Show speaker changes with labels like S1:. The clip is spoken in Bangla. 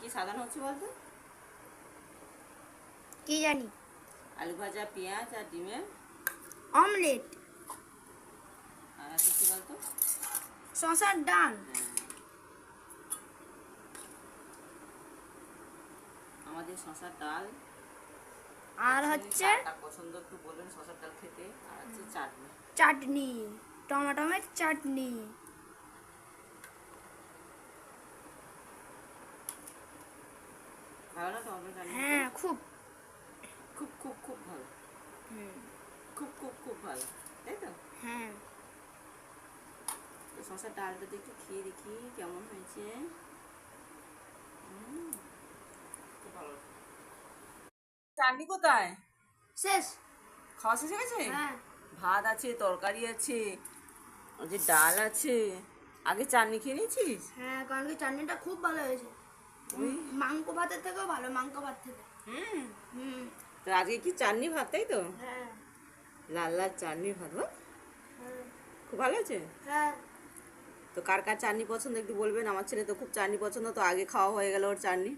S1: কি সাজানো হচ্ছে বলতো?
S2: কি জানি।
S1: আলু ভাজা, পেঁয়াজ আর ডিমের
S2: অমলেট।
S1: আর আছে কি বলতো?
S2: শশার ডাল।
S1: হ্যাঁ, আমাদের শশার ডাল
S2: আর
S1: আছে।
S2: হচ্ছে
S1: কার কার পছন্দ একটু বলবেন শশার ডাল খেতে। আর আছে চাটনি।
S2: চাটনি, টমেটোমের চাটনি।
S1: ভালো না টমেটো চাটনি খেতে?
S2: হ্যাঁ খুব।
S1: খুব খুব খুব ভালো।
S2: হুম।
S1: খুব খুব খুব ভালো, তাই তো?
S2: হ্যাঁ।
S1: তো শশার ডালটা দিয়ে একটু খেয়ে দেখি কেমন হয়েছে। খুব ভালো। চাটনি কোথায়?
S2: শেষ।
S1: খাওয়া শেষ হয়ে গেছে?
S2: হ্যাঁ।
S1: ভাত আছে, তরকারি আছে, ওই যে ডাল আছে। আগে চাটনি খেয়ে নিয়েছিস?
S2: হ্যাঁ, কারণ কি চাটনিটা খুব ভালো হয়েছে।
S1: ওই
S2: মাংস ভাতের থেকেও ভালো, মাংস ভাত থেকে।
S1: হুম।
S2: হুম।
S1: তো আজকে কি চাটনি ভাত, তাই তো?
S2: হ্যাঁ।
S1: লাল লাল চাটনি ভাত, বল।
S2: হ্যাঁ।
S1: খুব ভালো হয়েছে।
S2: হ্যাঁ।
S1: তো কার কার চাটনি পছন্দ একটু বলবেন। আমার ছেলে তো খুব চাটনি পছন্দ, তো আগে খাওয়া হয়ে গেল ওর চাটনি।